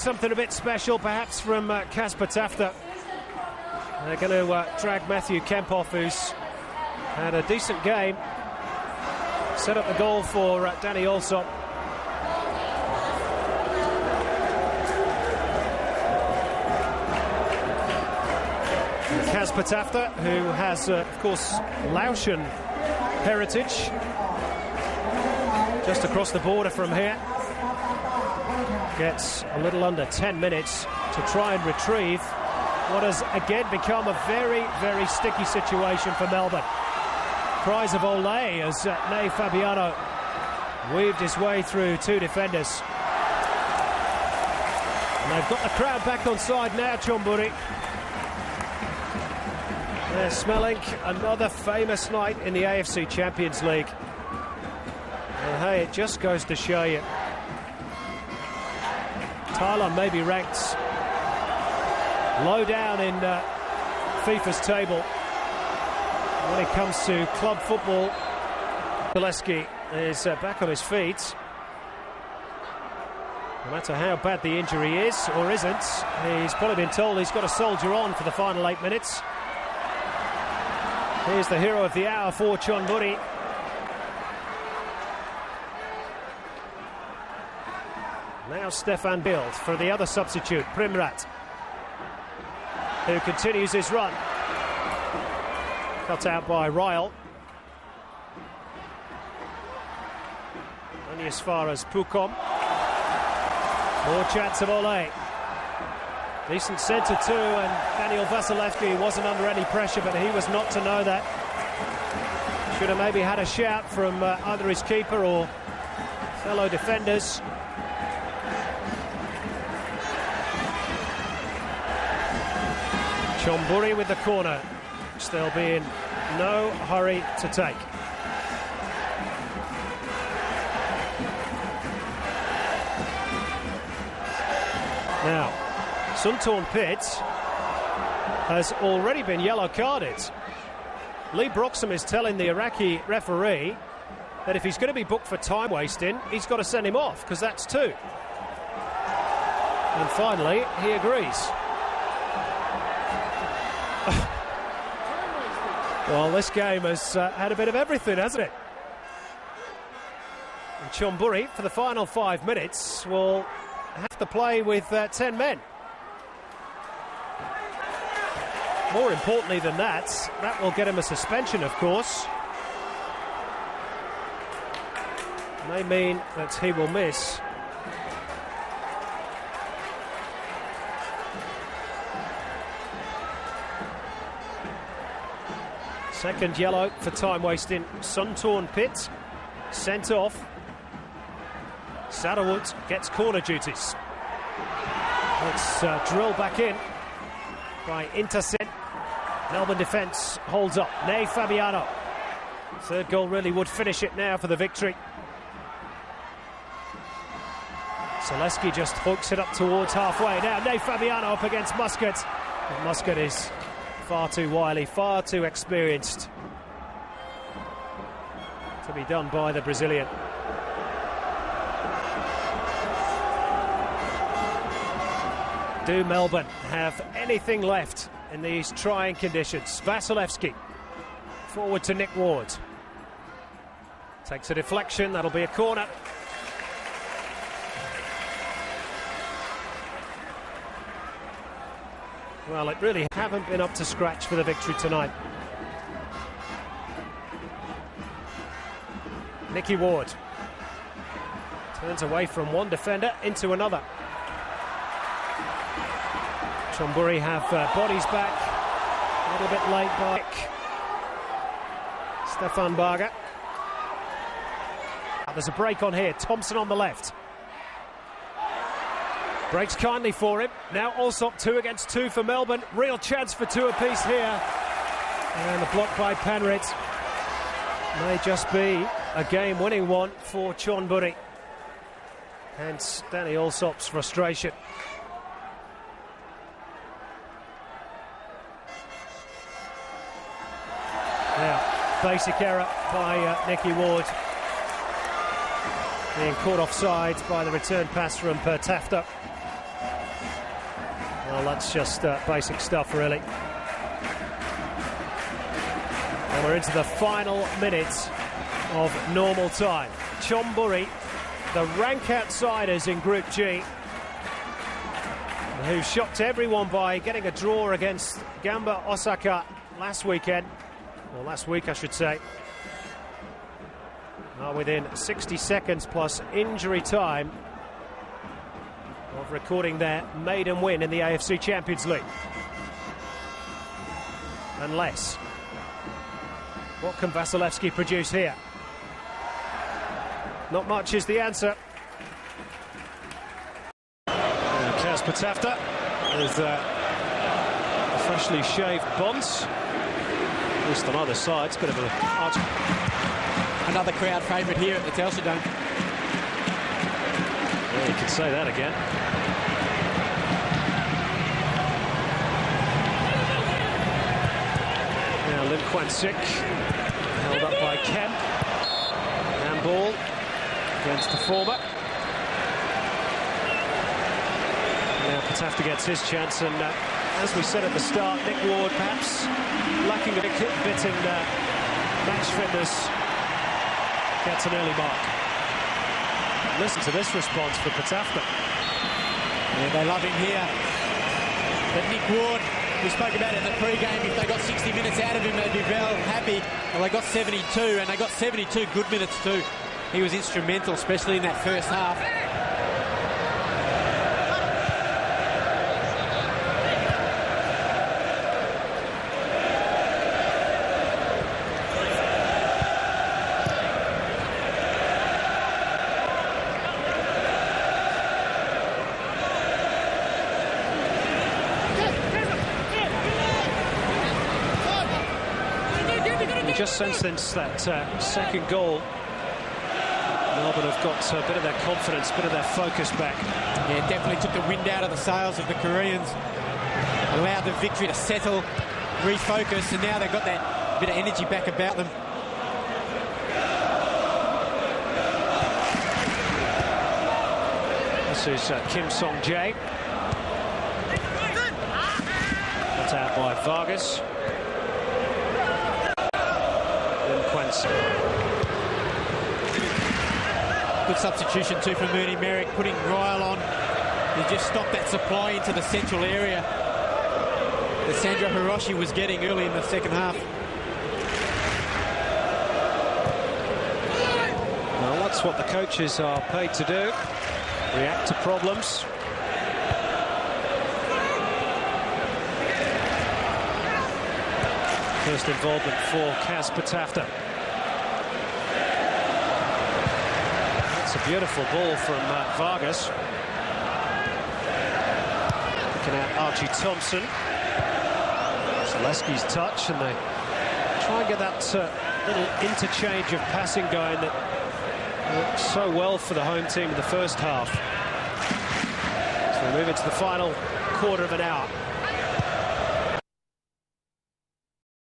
something a bit special, perhaps, from Kasper Tafter. They're going to drag Matthew Kemp off, who's had a decent game. Set up the goal for Danny Allsop. Kasper Tafter, who has, of course, Laotian heritage, just across the border from here, gets a little under 10 minutes to try and retrieve what has again become a very, very sticky situation for Melbourne. Cries of Olé as Ney Fabiano weaved his way through two defenders. And they've got the crowd back on side now, Chonburi. They're smelling another famous night in the AFC Champions League. And hey, it just goes to show you, Thailand may be ranked low down in FIFA's table when it comes to club football. Zaleski is back on his feet. No matter how bad the injury is or isn't, he's probably been told he's got to soldier on for the final 8 minutes. Here's the hero of the hour for Chonburi. Now Stefan Bild for the other substitute, Primrat, who continues his run. Cut out by Ryle. Only as far as Pukom. More chance of Olé. Decent centre too, and Daniel Vasilevsky wasn't under any pressure, but he was not to know that. Should have maybe had a shout from either his keeper or fellow defenders. Chonburi with the corner, which they'll be in no hurry to take. Now, Suntorn Pitt has already been yellow carded. Lee Broxham is telling the Iraqi referee that if he's going to be booked for time wasting, he's got to send him off, because that's 2. And finally, he agrees. Well, this game has had a bit of everything, hasn't it? And Chonburi, for the final 5 minutes, will have to play with 10 men. More importantly than that, that will get him a suspension, of course. May mean that he will miss second yellow for time wasting. Suntorn Pitt sent off. Satterwood gets corner duties. It's drilled back in by Intercent. Melbourne defence holds up. Ney Fabiano. Third goal really would finish it now for the victory. Zaleski just hooks it up towards halfway. Now Ney Fabiano up against Muscat. But Muscat is far too wily, far too experienced to be done by the Brazilian. Do Melbourne have anything left in these trying conditions? Vasilevsky forward to Nick Ward. Takes a deflection, that'll be a corner. Well, it really haven't been up to scratch for the victory tonight. Nicky Ward turns away from one defender into another. Chonburi have bodies back, a little bit late by Stefan Barger. There's a break on here, Thompson on the left. Breaks kindly for him. Now Allsop 2 against 2 for Melbourne. Real chance for 2 apiece here. And the block by Panrit may just be a game-winning one for Chonburi. Hence Danny Allsop's frustration. Now, basic error by Nicky Ward. Being caught offside by the return pass from Tafter. Well, that's just basic stuff, really. And we're into the final minutes of normal time. Chonburi, the rank outsiders in Group G, who shocked everyone by getting a draw against Gamba Osaka last weekend, or last week I should say, are within 60 seconds plus injury time of recording their maiden win in the AFC Champions League. Unless, what can Vasilevsky produce here? Not much is the answer. Kaz Patafta with a freshly shaved bonds. At least on either side, it's a bit of a arch. Another crowd favourite here at the Telstra Dome. Yeah, you can say that again. Now Lim Kwan-sik held up by Kemp. Handball against the former. Now Patafta gets his chance, and as we said at the start, Nick Ward perhaps lacking a bit in match fitness gets an early mark. Listen to this response for Patafta. Yeah, they love him here. But Nick Ward, we spoke about it in the pre-game, if they got 60 minutes out of him, they'd be well happy. Well, they got 72, and they got 72 good minutes too. He was instrumental, especially in that first half. Just since that second goal, Melbourne have got a bit of their confidence, a bit of their focus back. Yeah, definitely took the wind out of the sails of the Koreans, allowed the victory to settle, refocus, and now they've got that bit of energy back about them. This is Kim Song-jae. That's out by Vargas. Good substitution too from Mooney Merrick, putting Ryle on. He just stopped that supply into the central area that Sandro Hiroshi was getting early in the second half. Well, that's what the coaches are paid to do, react to problems. First involvement for Kaz Patafta. That's a beautiful ball from Vargas. Looking at Archie Thompson. Zaleski's touch, and they try and get that little interchange of passing going that worked so well for the home team in the first half. So we move into the final quarter of an hour.